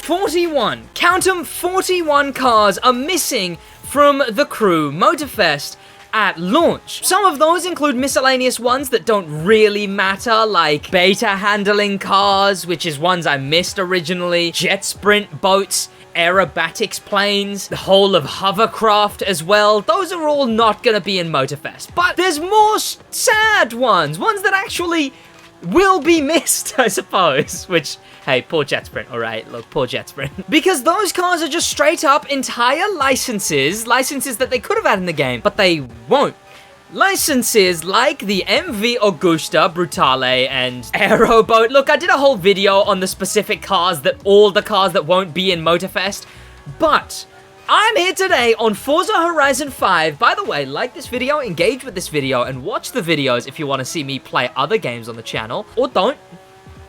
41, count 'em, 41 cars are missing from the Crew Motorfest at launch. Some of those include miscellaneous ones that don't really matter, like beta handling cars, which is ones I missed originally, jet sprint boats, aerobatics planes, the whole of hovercraft as well. Those are all not gonna be in Motorfest. But there's more sad ones that actually will be missed, I suppose, which, hey, poor jet sprint, alright, look, poor jet sprint. Because those cars are just straight up entire licenses that they could have had in the game, but they won't. Licenses like the MV Augusta, Brutale, and Aeroboat. Look, I did a whole video on the specific cars all the cars that won't be in Motorfest, but I'm here today on Forza Horizon 5. By the way, like this video, engage with this video, and watch the videos if you want to see me play other games on the channel. Or don't.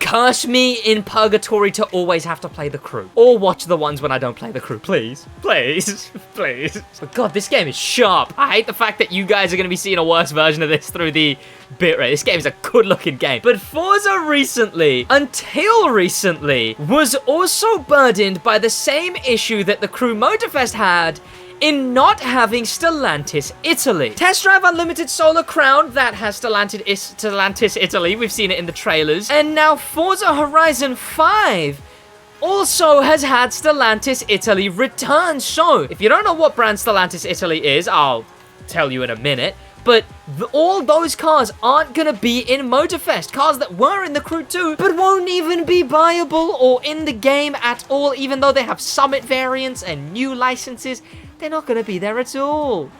Curse me in purgatory to always have to play the Crew. Or watch the ones when I don't play the Crew. Please. Please. Please. But God, this game is sharp. I hate the fact that you guys are going to be seeing a worse version of this through the bitrate. This game is a good-looking game. But Forza recently, until recently, was also burdened by the same issue that the Crew Motorfest had in not having Stellantis Italy. Test Drive Unlimited Solar Crown, that has Stellantis Italy. We've seen it in the trailers. And now Forza Horizon 5 also has had Stellantis Italy return. So, if you don't know what brand Stellantis Italy is, I'll tell you in a minute. But all those cars aren't gonna be in Motorfest. Cars that were in the Crew 2, but won't even be buyable or in the game at all, even though they have Summit variants and new licenses. They're not going to be there at all.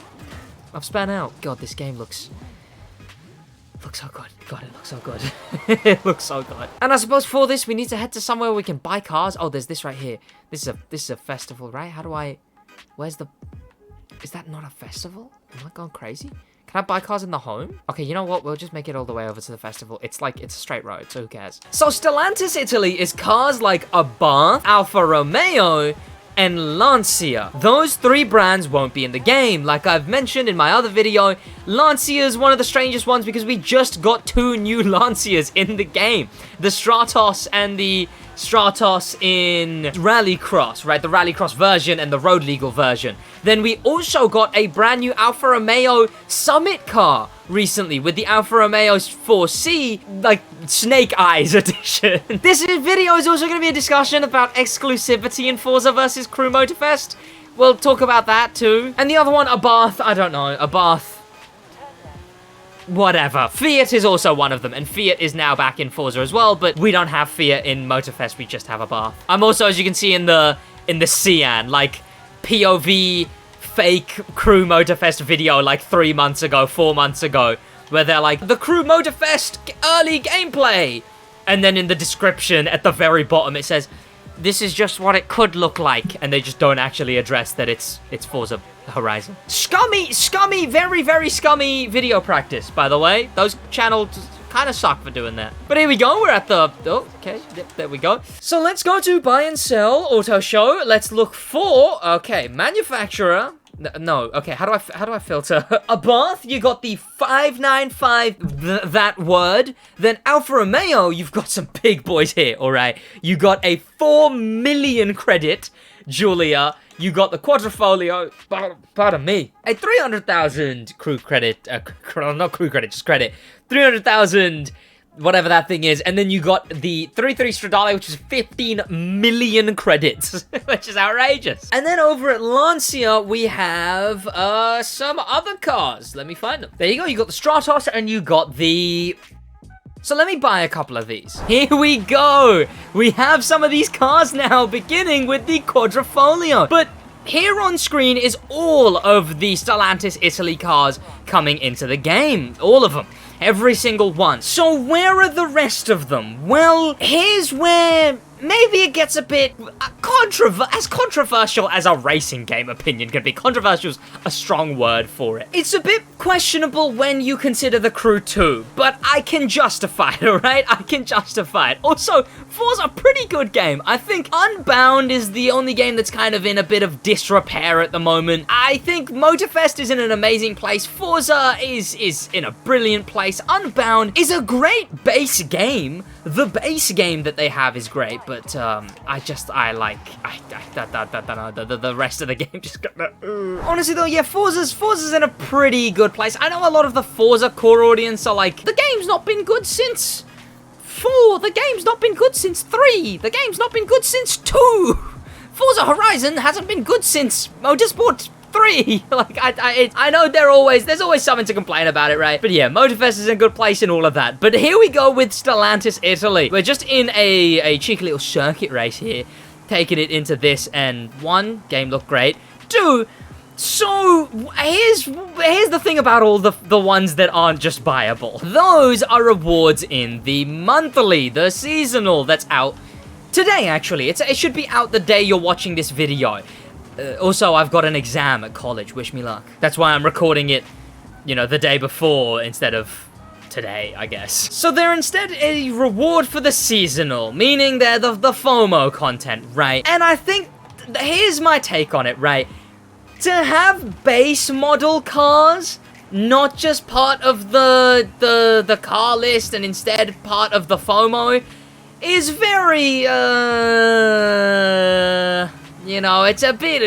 I've spun out. God, this game looks so good. God, it looks so good. It looks so good. And I suppose for this, we need to head to somewhere where we can buy cars. Oh, there's this right here. This is a festival, right? How do I... Where's the... Is that not a festival? Am I going crazy? Can I buy cars in the home? Okay, you know what? We'll just make it all the way over to the festival. It's a straight road, so who cares? So Stellantis Italy is cars like Abarth, Alfa Romeo, and Lancia. Those three brands won't be in the game. Like I've mentioned in my other video, Lancia is one of the strangest ones because we just got two new Lancias in the game. The Stratos and the Stratos in Rallycross, right? The Rallycross version and the Road Legal version. Then we also got a brand new Alfa Romeo Summit car recently with the Alfa Romeo 4C, like, Snake Eyes edition. This video is also going to be a discussion about exclusivity in Forza versus Crew Motorfest. We'll talk about that too. And the other one, Abarth, I don't know, Abarth. Whatever. Fiat is also one of them, and Fiat is now back in Forza as well, but we don't have Fiat in Motorfest, we just have Abarth. I'm also, as you can see in the Cyan, like, POV fake Crew Motorfest video like 3 months ago, 4 months ago, where they're like, the Crew Motorfest early gameplay! And then in the description at the very bottom it says, this is just what it could look like, and they just don't actually address that it's Forza Horizon. Scummy, very, very scummy video practice, by the way. Those channels kind of suck for doing that. But here we go, we're at the... Oh, okay, yep, there we go. So let's go to buy and sell, auto show. Let's look for... Okay, manufacturer... No, okay, how do I filter? Abarth, you got the 595, that word. Then Alfa Romeo, you've got some big boys here, alright? You got a 4 million credit, Giulia. You got the Quadrifoglio, pardon me, a 300,000 crew credit, not crew credit, just credit. 300,000... whatever that thing is, and then you got the 33 Stradale, which is 15 million credits, which is outrageous. And then over at Lancia, we have some other cars. Let me find them. There you go, you got the Stratos, and you got the... So let me buy a couple of these. Here we go. We have some of these cars now, beginning with the Quadrifoglio. But here on screen is all of the Stellantis Italy cars coming into the game. All of them. Every single one. So where are the rest of them? Well, here's where maybe it gets a bit as controversial as a racing game opinion can be. Controversial is a strong word for it. It's a bit questionable when you consider the Crew 2, but I can justify it, alright? I can justify it. Also, Forza's a pretty good game. I think Unbound is the only game that's kind of in a bit of disrepair at the moment. I think Motorfest is in an amazing place. Forza is in a brilliant place. Unbound is a great base game, The base game that they have is great, but the rest of the game just got the... Honestly though, yeah, Forza's in a pretty good place. I know a lot of the Forza core audience are like, the game's not been good since 4, the game's not been good since 3, the game's not been good since 2. Forza Horizon hasn't been good since Motorsport 3. Like, I know there's always something to complain about it, right? But yeah, Motorfest is in a good place and all of that. But here we go with Stellantis Italy. We're just in a cheeky little circuit race here, taking it into this, and 1, game looked great. 2, so here's the thing about all the ones that aren't just buyable. Those are rewards in the monthly, the seasonal, that's out today, actually. It should be out the day you're watching this video. Also, I've got an exam at college. Wish me luck. That's why I'm recording it, you know, the day before instead of today, I guess. So they're instead a reward for the seasonal, meaning they're the FOMO content, right? And I think, here's my take on it, right? To have base model cars, not just part of the car list and instead part of the FOMO, is very, you know, it's a bit,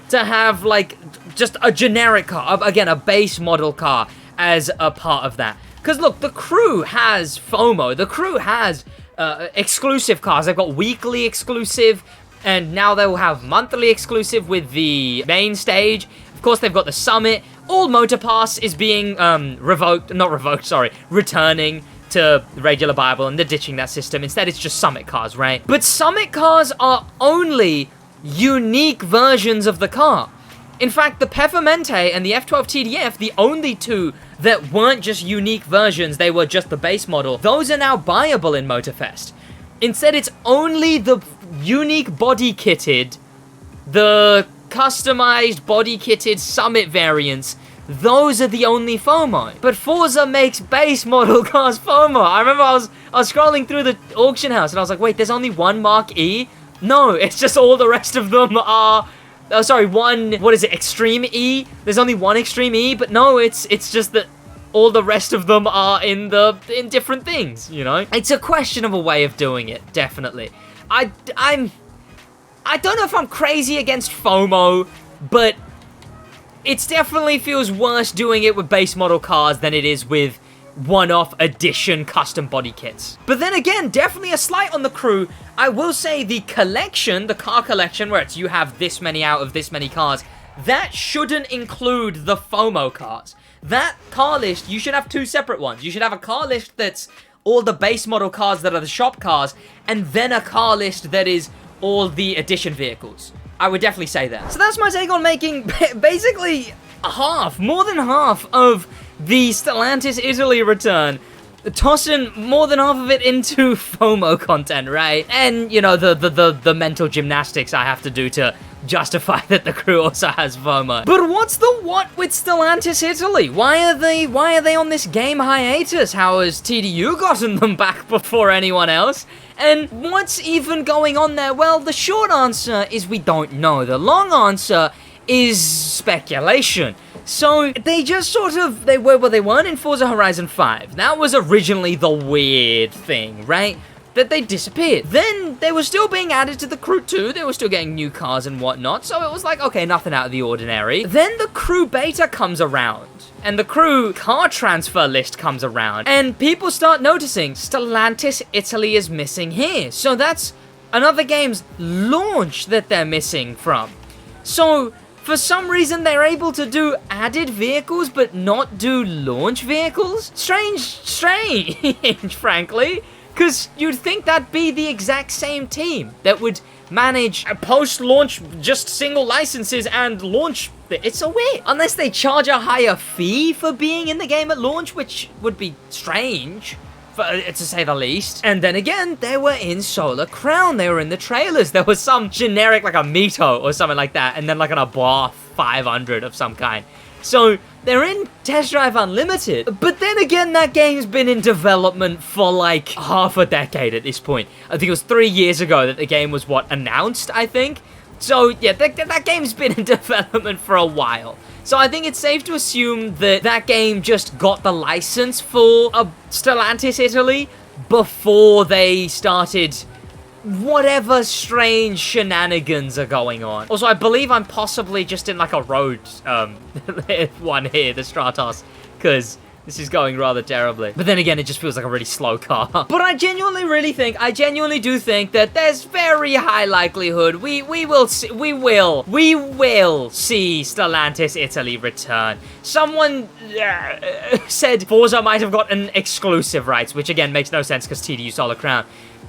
to have, like, just a generic car, again, a base model car as a part of that. Because, look, the crew has FOMO, the crew has exclusive cars. They've got weekly exclusive, and now they will have monthly exclusive with the main stage. Of course, they've got the Summit. All Motor Pass is being returning to regular Bible, and they're ditching that system. Instead, it's just Summit cars, right? But Summit cars are only unique versions of the car. In fact, the Peppermente and the F12 TDF, the only 2 that weren't just unique versions, they were just the base model, those are now buyable in Motorfest. Instead, it's only the unique body-kitted, the customized body-kitted Summit variants. Those are the only FOMO. But Forza makes base model cars FOMO. I remember I was scrolling through the auction house and I was like, wait, there's only one Mark E? No, it's just all the rest of them are... Oh, sorry, what is it, Extreme E? There's only one Extreme E, but no, it's just that all the rest of them are in different things, you know? It's a questionable way of doing it, definitely. I don't know if I'm crazy against FOMO, but it definitely feels worse doing it with base model cars than it is with one-off edition custom body kits. But then again, definitely a slight on the crew. I will say the collection, the car collection, where it's you have this many out of this many cars, that shouldn't include the FOMO cars. That car list, you should have 2 separate ones. You should have a car list that's all the base model cars that are the shop cars, and then a car list that is all the edition vehicles. I would definitely say that. So that's my take on making basically more than half of the Stellantis Italy return, tossing more than half of it into FOMO content, right? And, you know, the mental gymnastics I have to do to justify that the crew also has FOMO. But what's the what with Stallantis Itally? Why are they on this game hiatus? How has TDU gotten them back before anyone else? And what's even going on there? Well, the short answer is we don't know. The long answer is speculation. So they just sort of, they weren't in Forza Horizon 5. That was originally the weird thing, right? That they disappeared. Then they were still being added to the crew too. They were still getting new cars and whatnot. So it was like, okay, nothing out of the ordinary. Then the crew beta comes around. And the crew car transfer list comes around. And people start noticing Stellantis Italy is missing here. So that's another game's launch that they're missing from. So for some reason, they're able to do added vehicles, but not do launch vehicles? Strange, frankly. Because you'd think that'd be the exact same team that would manage a post-launch just single licenses and launch. It's so weird. Unless they charge a higher fee for being in the game at launch, which would be strange, to say the least. And then again, they were in Solar Crown. They were in the trailers. There was some generic, like a Mito or something like that, and then like an Abarth 500 of some kind. So they're in Test Drive Unlimited, but then again, that game's been in development for like half a decade at this point. I think it was 3 years ago that the game was, announced, I think? So yeah, that game's been in development for a while. So I think it's safe to assume that that game just got the license for Stellantis Italy before they started whatever strange shenanigans are going on. Also, I believe I'm possibly just in like a road one here, the Stratos, because this is going rather terribly. But then again, it just feels like a really slow car. But I genuinely do think that there's very high likelihood we will see Stallantis Italy return. Someone said Forza might have gotten exclusive rights, which again makes no sense because TDU stole the crown.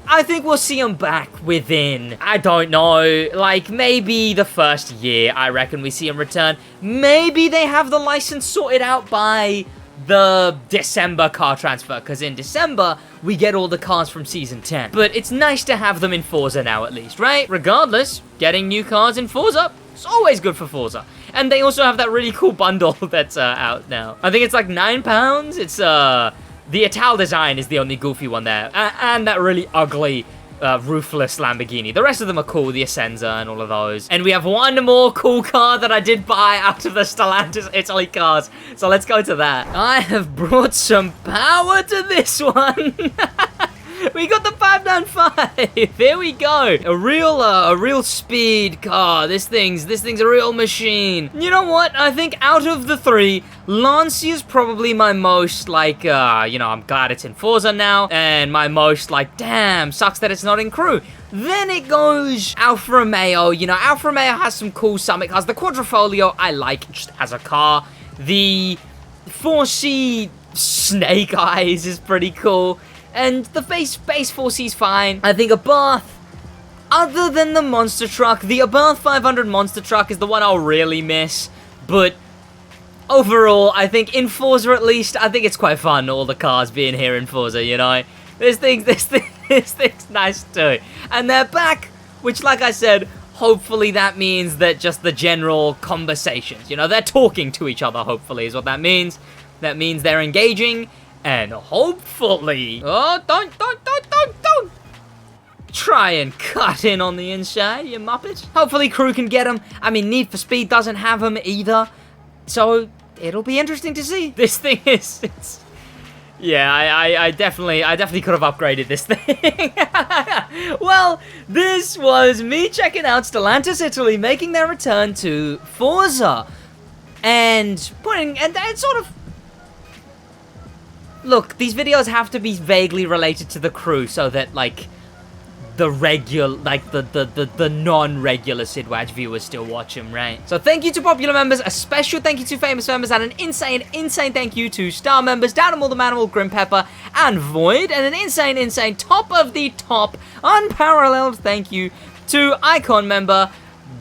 I think we'll see them back within, I don't know, like maybe the first year, I reckon we see them return. Maybe they have the license sorted out by the December car transfer, because in December, we get all the cars from Season 10. But it's nice to have them in Forza now, at least, right? Regardless, getting new cars in Forza, it's always good for Forza. And they also have that really cool bundle that's out now. I think it's like £9. It's, the Italian design is the only goofy one there. And that really ugly, roofless Lamborghini. The rest of them are cool, the Essenza and all of those. And we have one more cool car that I did buy out of the Stellantis Italy cars. So let's go to that. I have brought some power to this one. We got the 595. Here we go. A real speed car. This thing's a real machine. You know what? I think out of the three, Lancia is probably my most like, I'm glad it's in Forza now, and my most like, damn, sucks that it's not in crew. Then it goes Alfa Romeo. Alfa Romeo has some cool summit cars. The Quadrifoglio I like just as a car. The 4C Snake Eyes is pretty cool. And the base 4C is fine. I think Abarth, other than the monster truck, the Abarth 500 monster truck is the one I'll really miss. But overall, I think in Forza at least, I think it's quite fun, all the cars being here in Forza, This thing's nice too. And they're back, which like I said, hopefully that means that just the general conversations, they're talking to each other, hopefully is what that means. That means they're engaging. And hopefully... Oh, don't try and cut in on the inside, you muppet. Hopefully crew can get them. I mean, Need for Speed doesn't have them either. So, it'll be interesting to see. This thing is... Yeah, I definitely could have upgraded this thing. Well, this was me checking out Stellantis Italy making their return to Forza. And sort of... Look, these videos have to be vaguely related to the crew so that, like, the regular, like, the non-regular SidWaj viewers still watch them, right? So thank you to popular members, a special thank you to famous members, and an insane thank you to star members, Danimal the Manimal, Grim Pepper, and Void, and an insane top of the top, unparalleled thank you to Icon member,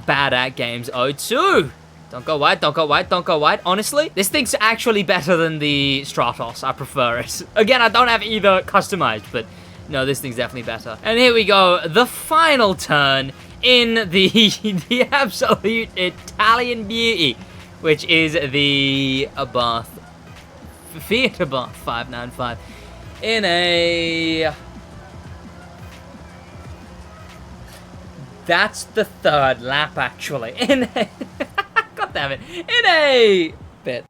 Bad at Games 02. Don't go wide. Honestly, this thing's actually better than the Stratos. I prefer it. Again, I don't have either customized, but no, this thing's definitely better. And here we go. The final turn in the absolute Italian beauty, which is the Abarth. Fiat Abarth 595. In a... That's the third lap, actually. In a... God damn it. In a bit.